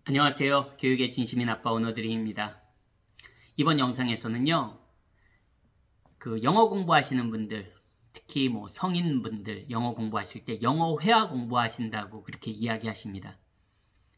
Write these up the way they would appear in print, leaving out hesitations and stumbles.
안녕하세요. 교육의 진심인 아빠 오너드림입니다. 이번 영상에서는요, 영어 공부하시는 분들, 특히 성인분들 영어 공부하실 때 영어 회화 공부하신다고 그렇게 이야기하십니다.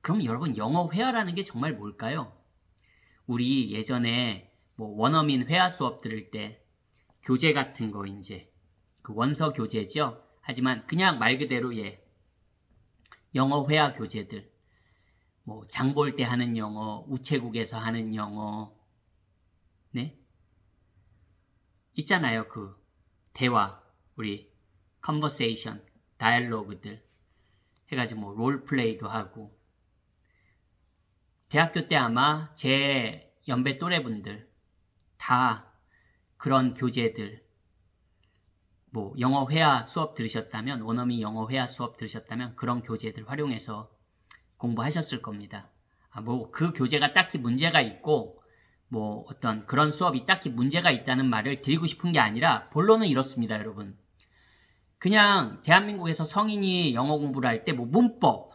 그럼 여러분, 영어 회화라는 게 정말 뭘까요? 우리 예전에 원어민 회화 수업 들을 때 교재 같은 거 그 원서 교재죠. 하지만 그냥 말 그대로 영어 회화 교재들, 장 볼 때 하는 영어, 우체국에서 하는 영어, 네? 있잖아요. 대화, 우리 컨버세이션, 다이얼로그들 해가지고 롤플레이도 하고. 대학교 때 아마 제 연배 또래분들 다 그런 교재들, 영어 회화 수업 들으셨다면, 원어민 영어 회화 수업 들으셨다면 그런 교재들 활용해서 공부하셨을 겁니다. 그 교재가 딱히 문제가 있고 어떤 그런 수업이 딱히 문제가 있다는 말을 드리고 싶은 게 아니라 본론은 이렇습니다, 여러분. 그냥 대한민국에서 성인이 영어 공부를 할 때 문법,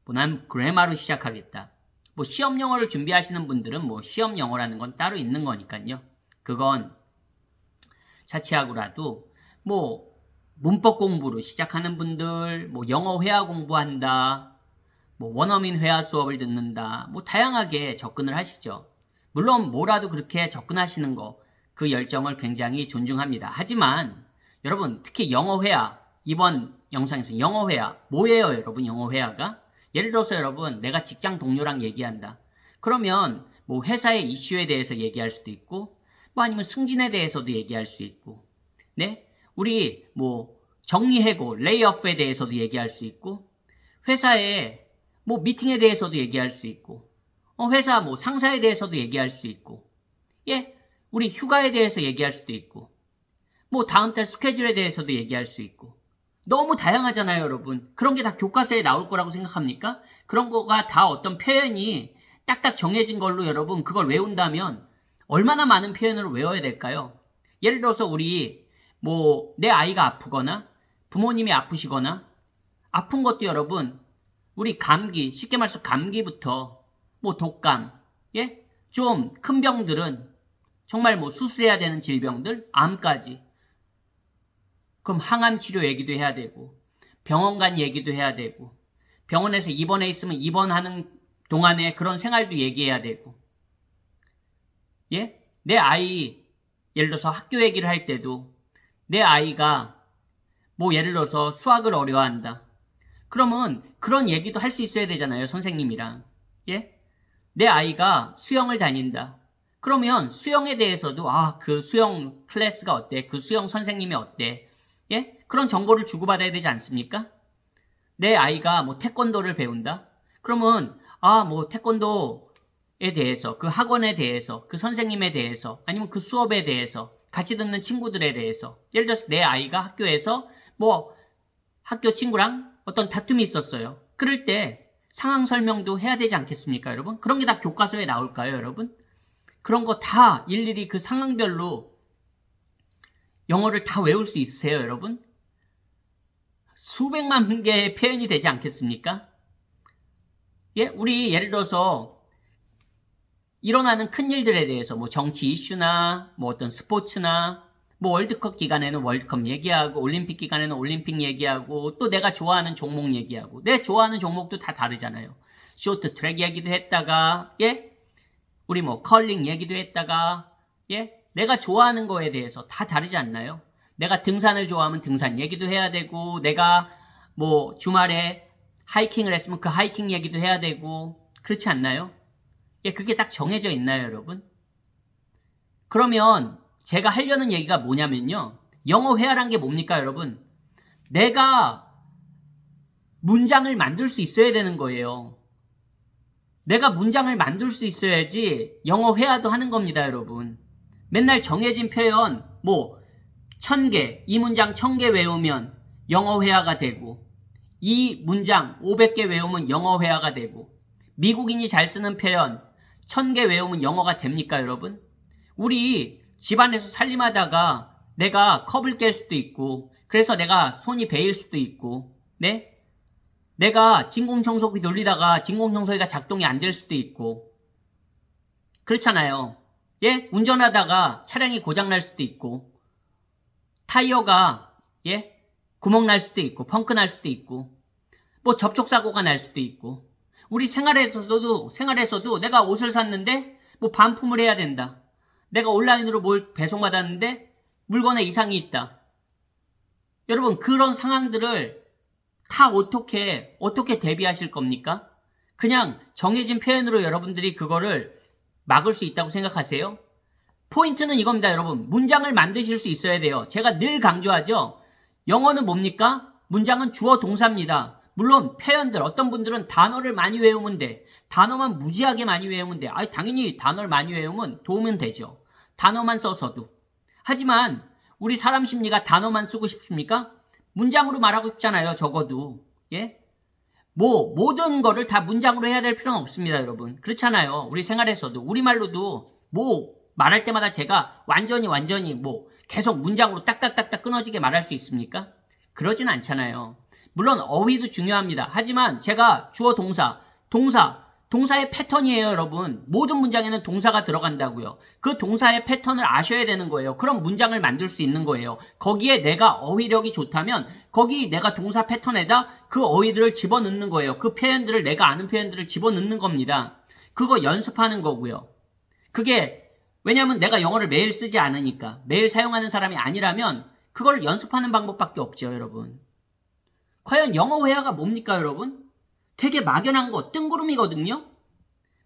난 그래마로 시작하겠다. 시험 영어를 준비하시는 분들은 시험 영어라는 건 따로 있는 거니까요. 그건 차치하고라도 문법 공부로 시작하는 분들, 영어 회화 공부한다, 원어민 회화 수업을 듣는다, 다양하게 접근을 하시죠. 물론 뭐라도 그렇게 접근하시는 거, 그 열정을 굉장히 존중합니다. 하지만 여러분, 특히 영어 회화, 이번 영상에서 영어 회화 뭐예요, 여러분? 영어 회화가 예를 들어서 여러분, 내가 직장 동료랑 얘기한다. 그러면 회사의 이슈에 대해서 얘기할 수도 있고, 아니면 승진에 대해서도 얘기할 수 있고, 네? 우리 정리해고, 레이오프에 대해서도 얘기할 수 있고, 회사의 미팅에 대해서도 얘기할 수 있고, 회사 상사에 대해서도 얘기할 수 있고, 우리 휴가에 대해서 얘기할 수도 있고, 다음 달 스케줄에 대해서도 얘기할 수 있고, 너무 다양하잖아요, 여러분. 그런 게 다 교과서에 나올 거라고 생각합니까? 그런 거가 다 어떤 표현이 딱딱 정해진 걸로 여러분 그걸 외운다면 얼마나 많은 표현을 외워야 될까요? 예를 들어서 우리 내 아이가 아프거나 부모님이 아프시거나 아픈 것도 여러분, 우리 감기, 쉽게 말해서 감기부터 독감, 좀 큰 병들은 정말 수술해야 되는 질병들, 암까지. 그럼 항암 치료 얘기도 해야 되고, 병원 간 얘기도 해야 되고, 병원에서 입원해 있으면 입원하는 동안에 그런 생활도 얘기해야 되고, 내 아이, 예를 들어서 학교 얘기를 할 때도 내 아이가 예를 들어서 수학을 어려워한다. 그러면 그런 얘기도 할 수 있어야 되잖아요, 선생님이랑. 내 아이가 수영을 다닌다. 그러면 수영에 대해서도 그 수영 클래스가 어때? 그 수영 선생님이 어때? 그런 정보를 주고받아야 되지 않습니까? 내 아이가 태권도를 배운다. 그러면 태권도에 대해서, 그 학원에 대해서, 그 선생님에 대해서, 아니면 그 수업에 대해서, 같이 듣는 친구들에 대해서, 예를 들어서 내 아이가 학교에서 학교 친구랑 어떤 다툼이 있었어요. 그럴 때 상황 설명도 해야 되지 않겠습니까, 여러분? 그런 게 다 교과서에 나올까요, 여러분? 그런 거 다 일일이 그 상황별로 영어를 다 외울 수 있으세요, 여러분? 수백만 개의 표현이 되지 않겠습니까? 우리 예를 들어서 일어나는 큰 일들에 대해서 정치 이슈나 어떤 스포츠나 월드컵 기간에는 월드컵 얘기하고, 올림픽 기간에는 올림픽 얘기하고, 또 내가 좋아하는 종목 얘기하고, 내 좋아하는 종목도 다 다르잖아요. 쇼트 트랙 얘기도 했다가, 우리 컬링 얘기도 했다가, 내가 좋아하는 거에 대해서 다 다르지 않나요? 내가 등산을 좋아하면 등산 얘기도 해야 되고, 내가 주말에 하이킹을 했으면 그 하이킹 얘기도 해야 되고, 그렇지 않나요? 그게 딱 정해져 있나요, 여러분? 그러면 제가 하려는 얘기가 뭐냐면요. 영어 회화란 게 뭡니까, 여러분? 내가 문장을 만들 수 있어야 되는 거예요. 내가 문장을 만들 수 있어야지 영어 회화도 하는 겁니다, 여러분. 맨날 정해진 표현, 1000개, 이 문장 1000개 외우면 영어 회화가 되고, 이 문장 500개 외우면 영어 회화가 되고, 미국인이 잘 쓰는 표현 1000개 외우면 영어가 됩니까, 여러분? 우리 집안에서 살림하다가 내가 컵을 깰 수도 있고, 그래서 내가 손이 베일 수도 있고, 네? 내가 진공청소기 돌리다가 진공청소기가 작동이 안 될 수도 있고, 그렇잖아요. 예? 운전하다가 차량이 고장날 수도 있고, 타이어가, 예? 구멍 날 수도 있고, 펑크 날 수도 있고, 뭐 접촉사고가 날 수도 있고, 우리 생활에서도 내가 옷을 샀는데, 뭐 반품을 해야 된다. 내가 온라인으로 뭘 배송받았는데, 물건에 이상이 있다. 여러분, 그런 상황들을 다 어떻게 대비하실 겁니까? 그냥 정해진 표현으로 여러분들이 그거를 막을 수 있다고 생각하세요? 포인트는 이겁니다, 여러분. 문장을 만드실 수 있어야 돼요. 제가 늘 강조하죠. 영어는 뭡니까? 문장은 주어 동사입니다. 물론 표현들, 어떤 분들은 단어를 많이 외우면 돼. 단어만 무지하게 많이 외우면 돼. 당연히 단어를 많이 외우면 도움은 되죠. 단어만 써서도. 하지만 우리 사람 심리가 단어만 쓰고 싶습니까? 문장으로 말하고 싶잖아요, 적어도. 예? 모든 거를 다 문장으로 해야 될 필요는 없습니다, 여러분. 그렇잖아요. 우리 생활에서도. 우리말로도 말할 때마다 제가 완전히 계속 문장으로 딱딱딱딱 끊어지게 말할 수 있습니까? 그러진 않잖아요. 물론 어휘도 중요합니다. 하지만 제가 주어 동사의 패턴이에요, 여러분. 모든 문장에는 동사가 들어간다고요. 그 동사의 패턴을 아셔야 되는 거예요. 그럼 문장을 만들 수 있는 거예요. 거기에 내가 어휘력이 좋다면 거기 내가 동사 패턴에다 그 어휘들을 집어넣는 거예요. 그 표현들을, 내가 아는 표현들을 집어넣는 겁니다. 그거 연습하는 거고요. 그게 왜냐하면 내가 영어를 매일 쓰지 않으니까, 매일 사용하는 사람이 아니라면 그걸 연습하는 방법밖에 없죠, 여러분. 과연 영어 회화가 뭡니까, 여러분? 되게 막연한 거, 뜬구름이거든요?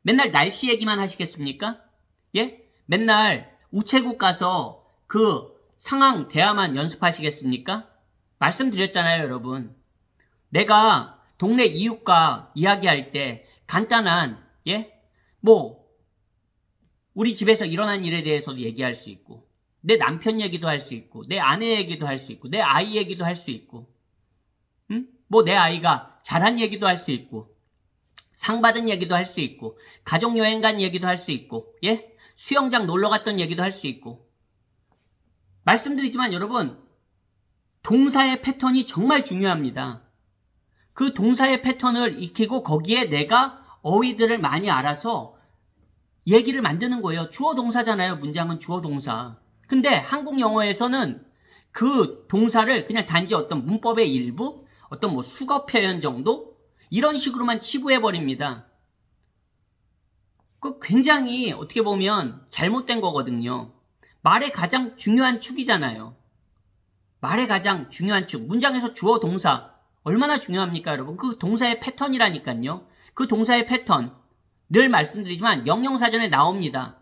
맨날 날씨 얘기만 하시겠습니까? 예? 맨날 우체국 가서 그 상황 대화만 연습하시겠습니까? 말씀드렸잖아요, 여러분. 내가 동네 이웃과 이야기할 때 간단한, 우리 집에서 일어난 일에 대해서도 얘기할 수 있고, 내 남편 얘기도 할 수 있고, 내 아내 얘기도 할 수 있고, 내 아이 얘기도 할 수 있고, 내 아이가 잘한 얘기도 할 수 있고, 상 받은 얘기도 할 수 있고, 가족여행 간 얘기도 할 수 있고, 수영장 놀러 갔던 얘기도 할 수 있고. 말씀드리지만 여러분, 동사의 패턴이 정말 중요합니다. 그 동사의 패턴을 익히고 거기에 내가 어휘들을 많이 알아서 얘기를 만드는 거예요. 주어 동사잖아요. 문장은 주어 동사. 근데 한국 영어에서는 그 동사를 그냥 단지 어떤 문법의 일부, 어떤 수거 표현 정도? 이런 식으로만 치부해버립니다. 그 굉장히 어떻게 보면 잘못된 거거든요. 말의 가장 중요한 축이잖아요. 말의 가장 중요한 축. 문장에서 주어 동사. 얼마나 중요합니까, 여러분? 그 동사의 패턴이라니까요. 그 동사의 패턴. 늘 말씀드리지만 영영사전에 나옵니다.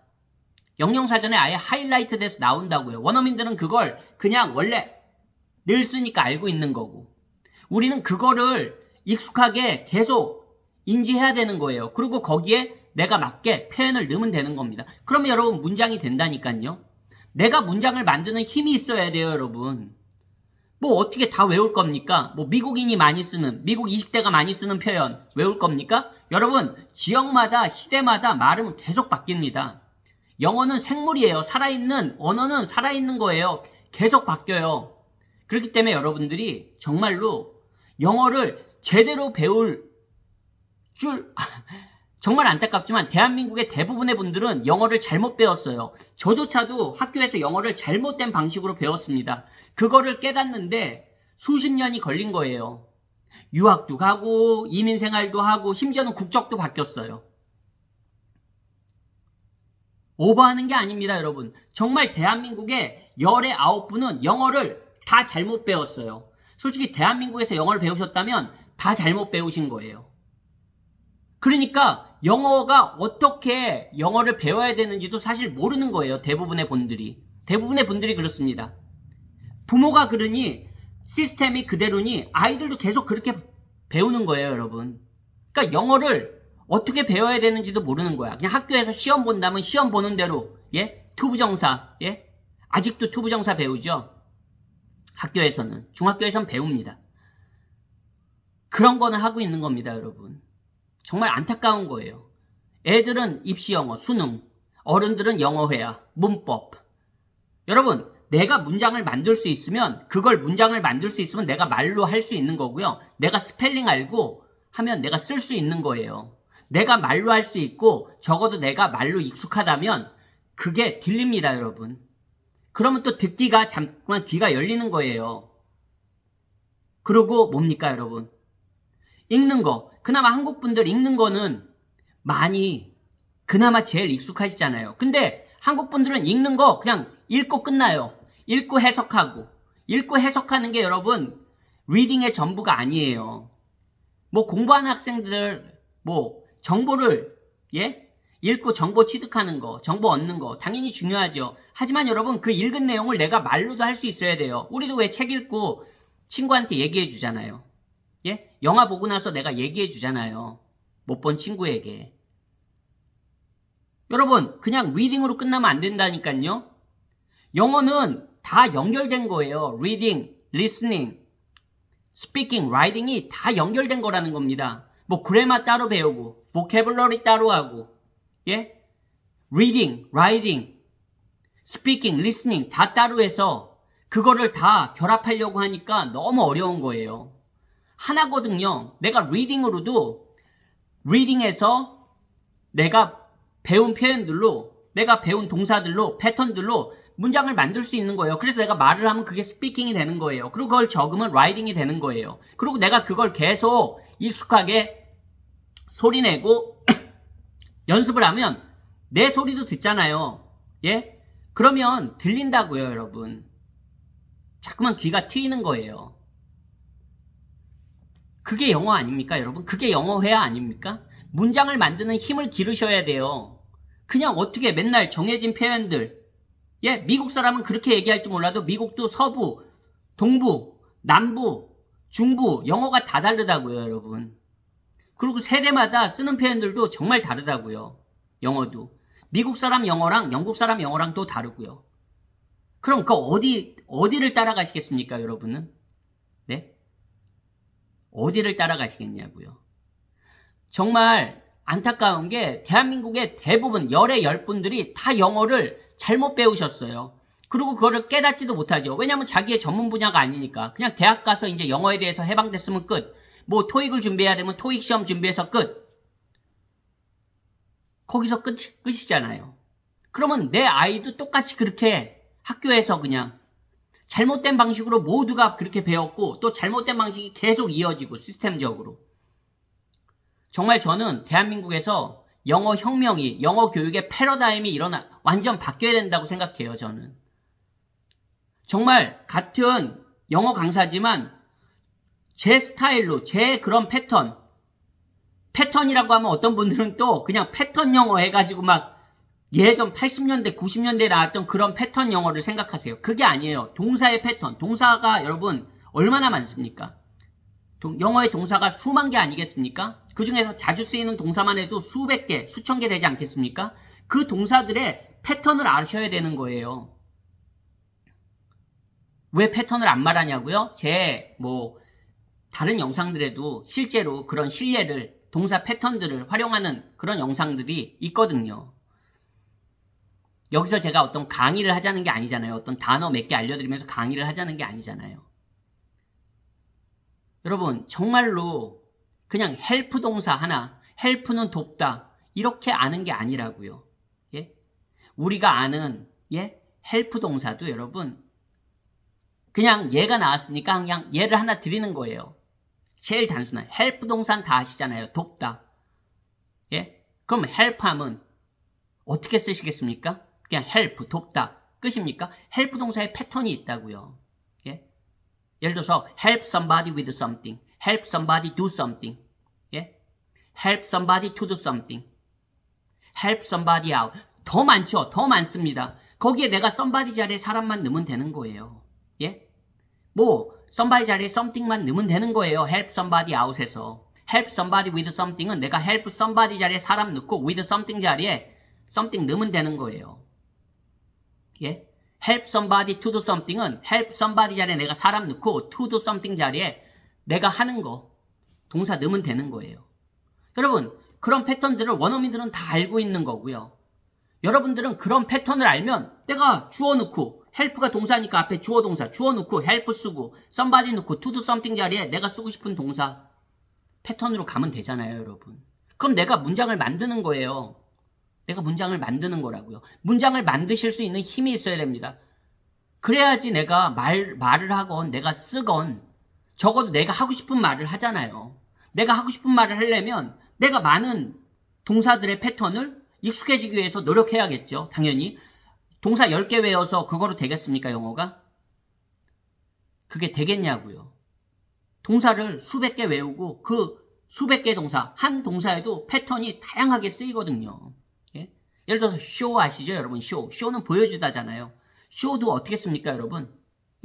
영영사전에 아예 하이라이트 돼서 나온다고요. 원어민들은 그걸 그냥 원래 늘 쓰니까 알고 있는 거고. 우리는 그거를 익숙하게 계속 인지해야 되는 거예요. 그리고 거기에 내가 맞게 표현을 넣으면 되는 겁니다. 그러면 여러분 문장이 된다니까요. 내가 문장을 만드는 힘이 있어야 돼요, 여러분. 어떻게 다 외울 겁니까? 미국인이 많이 쓰는, 미국 20대가 많이 쓰는 표현 외울 겁니까? 여러분, 지역마다, 시대마다 말은 계속 바뀝니다. 영어는 생물이에요. 살아있는, 언어는 살아있는 거예요. 계속 바뀌어요. 그렇기 때문에 여러분들이 정말로 영어를 제대로 배울 줄, 정말 안타깝지만 대한민국의 대부분의 분들은 영어를 잘못 배웠어요. 저조차도 학교에서 영어를 잘못된 방식으로 배웠습니다. 그거를 깨닫는데 수십 년이 걸린 거예요. 유학도 가고 이민 생활도 하고 심지어는 국적도 바뀌었어요. 오버하는 게 아닙니다, 여러분. 정말 대한민국의 열의 9분은 영어를 다 잘못 배웠어요. 솔직히 대한민국에서 영어를 배우셨다면 다 잘못 배우신 거예요. 그러니까 영어가 어떻게 영어를 배워야 되는지도 사실 모르는 거예요. 대부분의 분들이 그렇습니다. 부모가 그러니 시스템이 그대로니 아이들도 계속 그렇게 배우는 거예요, 여러분. 그러니까 영어를 어떻게 배워야 되는지도 모르는 거야. 그냥 학교에서 시험 본다면 시험 보는 대로, 투부정사, 아직도 투부정사 배우죠. 학교에서는, 중학교에서는 배웁니다. 그런 거는 하고 있는 겁니다, 여러분. 정말 안타까운 거예요. 애들은 입시영어, 수능, 어른들은 영어회화, 문법. 여러분, 내가 문장을 만들 수 있으면 그걸 문장을 만들 수 있으면 내가 말로 할 수 있는 거고요. 내가 스펠링 알고 하면 내가 쓸 수 있는 거예요. 내가 말로 할 수 있고 적어도 내가 말로 익숙하다면 그게 들립니다, 여러분. 그러면 또 듣기가 잠깐 귀가 열리는 거예요. 그리고 뭡니까, 여러분? 읽는 거. 그나마 한국 분들 읽는 거는 많이 그나마 제일 익숙하시잖아요. 근데 한국 분들은 읽는 거 그냥 읽고 끝나요. 읽고 해석하고. 읽고 해석하는 게 여러분 리딩의 전부가 아니에요. 뭐 공부하는 학생들 뭐 정보를 읽고 정보 취득하는 거, 정보 얻는 거 당연히 중요하죠. 하지만 여러분 그 읽은 내용을 내가 말로도 할 수 있어야 돼요. 우리도 왜 책 읽고 친구한테 얘기해 주잖아요. 영화 보고 나서 내가 얘기해 주잖아요. 못 본 친구에게. 여러분 그냥 리딩으로 끝나면 안 된다니까요. 영어는 다 연결된 거예요. reading, listening, speaking, writing이 다 연결된 거라는 겁니다. 뭐 그래마 따로 배우고 vocabulary 따로 하고 reading, writing, speaking, listening 다 따로 해서 그거를 다 결합하려고 하니까 너무 어려운 거예요. 하나거든요. 내가 reading으로도 reading에서 내가 배운 표현들로 내가 배운 동사들로 패턴들로 문장을 만들 수 있는 거예요. 그래서 내가 말을 하면 그게 스피킹이 되는 거예요. 그리고 그걸 적으면 라이팅이 되는 거예요. 그리고 내가 그걸 계속 익숙하게 소리내고 연습을 하면 내 소리도 듣잖아요. 그러면 들린다고요, 여러분. 자꾸만 귀가 트이는 거예요. 그게 영어 아닙니까, 여러분? 그게 영어 회화 아닙니까? 문장을 만드는 힘을 기르셔야 돼요. 그냥 어떻게 맨날 정해진 표현들 미국 사람은 그렇게 얘기할지 몰라도 미국도 서부, 동부, 남부, 중부 영어가 다 다르다고요, 여러분. 그리고 세대마다 쓰는 표현들도 정말 다르다고요. 영어도. 미국 사람 영어랑 영국 사람 영어랑 또 다르고요. 그럼 그 어디를 따라가시겠습니까, 여러분은? 어디를 따라가시겠냐고요. 정말 안타까운 게 대한민국의 대부분 열의 10분들이 다 영어를 잘못 배우셨어요. 그리고 그거를 깨닫지도 못하죠. 왜냐면 자기의 전문 분야가 아니니까. 그냥 대학 가서 이제 영어에 대해서 해방됐으면 끝. 뭐 토익을 준비해야 되면 토익 시험 준비해서 끝. 거기서 끝이잖아요. 그러면 내 아이도 똑같이 그렇게 학교에서 그냥 잘못된 방식으로 모두가 그렇게 배웠고 또 잘못된 방식이 계속 이어지고 시스템적으로. 정말 저는 대한민국에서 영어 혁명이, 영어 교육의 패러다임이 완전 바뀌어야 된다고 생각해요, 저는. 정말 같은 영어 강사지만 제 스타일로, 제 그런 패턴이라고 하면 어떤 분들은 또 그냥 패턴 영어 해가지고 막 예전 80년대, 90년대에 나왔던 그런 패턴 영어를 생각하세요. 그게 아니에요. 동사의 패턴. 동사가 여러분 얼마나 많습니까? 영어의 동사가 수만 개 아니겠습니까? 그 중에서 자주 쓰이는 동사만 해도 수백 개, 수천 개 되지 않겠습니까? 그 동사들의 패턴을 아셔야 되는 거예요. 왜 패턴을 안 말하냐고요? 다른 영상들에도 실제로 그런 실례를, 동사 패턴들을 활용하는 그런 영상들이 있거든요. 여기서 제가 어떤 강의를 하자는 게 아니잖아요. 어떤 단어 몇 개 알려드리면서 강의를 하자는 게 아니잖아요. 여러분 정말로 그냥 헬프 동사 하나, 헬프는 돕다 이렇게 아는 게 아니라고요. 우리가 아는 헬프 동사도 여러분 그냥 얘가 나왔으니까 그냥 얘를 하나 드리는 거예요. 제일 단순한 헬프 동사는 다 아시잖아요. 돕다. 그럼 헬프하면 어떻게 쓰시겠습니까? 그냥 헬프, 돕다 끝입니까? 헬프 동사의 패턴이 있다고요. 예를 들어서 help somebody with something, help somebody do something, help somebody to do something, help somebody out. 더 많죠. 더 많습니다. 거기에 내가 somebody 자리에 사람만 넣으면 되는 거예요. somebody 자리에 something만 넣으면 되는 거예요. help somebody out에서. help somebody with something은 내가 help somebody 자리에 사람 넣고 with something 자리에 something 넣으면 되는 거예요. help somebody to do something은 help somebody 자리에 내가 사람 넣고 to do something 자리에 내가 하는 거 동사 넣으면 되는 거예요. 여러분 그런 패턴들을 원어민들은 다 알고 있는 거고요. 여러분들은 그런 패턴을 알면 내가 주어 넣고 help가 동사니까 앞에 주어 동사, 주어 넣고 help 쓰고 somebody 넣고 to do something 자리에 내가 쓰고 싶은 동사 패턴으로 가면 되잖아요, 여러분. 그럼 내가 문장을 만드는 거예요. 내가 문장을 만드는 거라고요. 문장을 만드실 수 있는 힘이 있어야 됩니다. 그래야지 내가 말을 하건 내가 쓰건 적어도 내가 하고 싶은 말을 하잖아요. 내가 하고 싶은 말을 하려면 내가 많은 동사들의 패턴을 익숙해지기 위해서 노력해야겠죠. 당연히. 동사 10개 외워서 그거로 되겠습니까, 영어가? 그게 되겠냐고요. 동사를 수백 개 외우고 그 수백 개 동사, 한 동사에도 패턴이 다양하게 쓰이거든요. 예? 예를 들어서 show 아시죠, 여러분? show는 보여주다잖아요. show도 어떻게 씁니까, 여러분?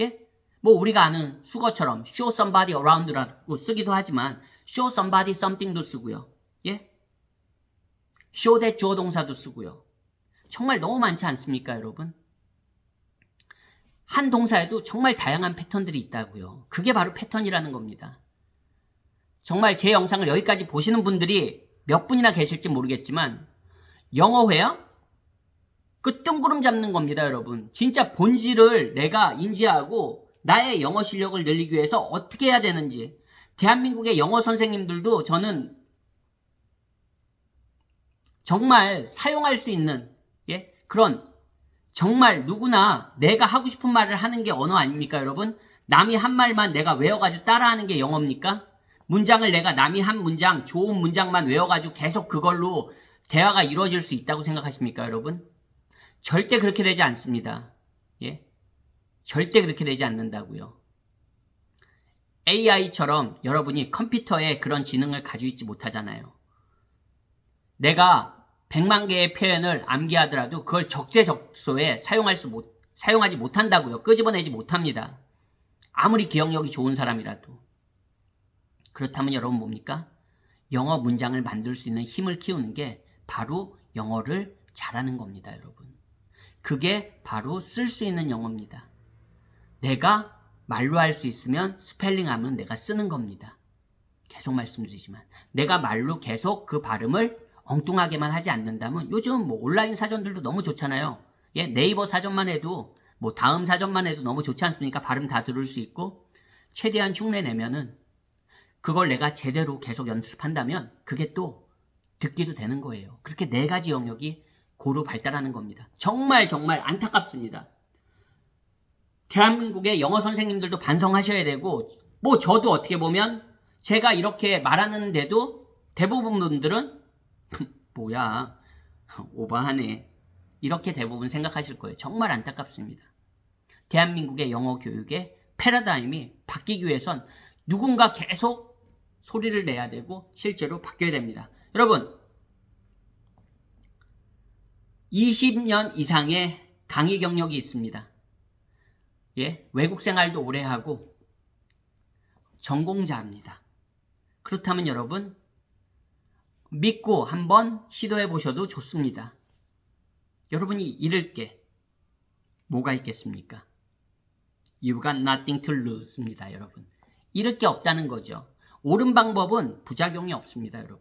예? 뭐 우리가 아는 수거처럼 show somebody around라고 쓰기도 하지만 show somebody something도 쓰고요. 예? show that 주어 동사도 쓰고요. 정말 너무 많지 않습니까, 여러분? 한 동사에도 정말 다양한 패턴들이 있다고요. 그게 바로 패턴이라는 겁니다. 정말 제 영상을 여기까지 보시는 분들이 몇 분이나 계실지 모르겠지만 영어회화? 그 뜬구름 잡는 겁니다, 여러분. 진짜 본질을 내가 인지하고 나의 영어 실력을 늘리기 위해서 어떻게 해야 되는지. 대한민국의 영어 선생님들도 저는 정말 사용할 수 있는 그런 정말 누구나 내가 하고 싶은 말을 하는 게 언어 아닙니까, 여러분? 남이 한 말만 내가 외워가지고 따라하는 게 영어입니까? 문장을 내가 남이 한 문장, 좋은 문장만 외워가지고 계속 그걸로 대화가 이루어질 수 있다고 생각하십니까, 여러분? 절대 그렇게 되지 않습니다. 예? 절대 그렇게 되지 않는다고요. AI처럼 여러분이 컴퓨터에 그런 지능을 가지고 있지 못하잖아요. 내가 100만 개의 표현을 암기하더라도 그걸 적재적소에 사용하지 못한다고요. 끄집어내지 못합니다. 아무리 기억력이 좋은 사람이라도. 그렇다면 여러분 뭡니까? 영어 문장을 만들 수 있는 힘을 키우는 게 바로 영어를 잘하는 겁니다, 여러분. 그게 바로 쓸 수 있는 영어입니다. 내가 말로 할 수 있으면 스펠링하면 내가 쓰는 겁니다. 계속 말씀드리지만 내가 말로 계속 그 발음을 엉뚱하게만 하지 않는다면 요즘 뭐 온라인 사전들도 너무 좋잖아요. 예, 네이버 사전만 해도 뭐 다음 사전만 해도 너무 좋지 않습니까? 발음 다 들을 수 있고 최대한 흉내 내면은 그걸 내가 제대로 계속 연습한다면 그게 또 듣기도 되는 거예요. 그렇게 4가지 영역이 고루 발달하는 겁니다. 정말 안타깝습니다. 대한민국의 영어 선생님들도 반성하셔야 되고 뭐 저도 어떻게 보면 제가 이렇게 말하는데도 대부분 분들은 뭐야 오버하네 이렇게 대부분 생각하실 거예요. 정말 안타깝습니다. 대한민국의 영어 교육의 패러다임이 바뀌기 위해선 누군가 계속 소리를 내야 되고 실제로 바뀌어야 됩니다. 여러분 20년 이상의 강의 경력이 있습니다. 예, 외국 생활도 오래 하고 전공자입니다. 그렇다면 여러분 믿고 한번 시도해 보셔도 좋습니다. 여러분이 잃을 게 뭐가 있겠습니까? You've got nothing to lose입니다, 여러분. 잃을 게 없다는 거죠. 옳은 방법은 부작용이 없습니다, 여러분.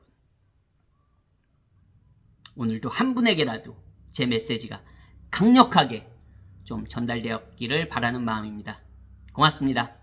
오늘도 한 분에게라도 제 메시지가 강력하게 좀 전달되었기를 바라는 마음입니다. 고맙습니다.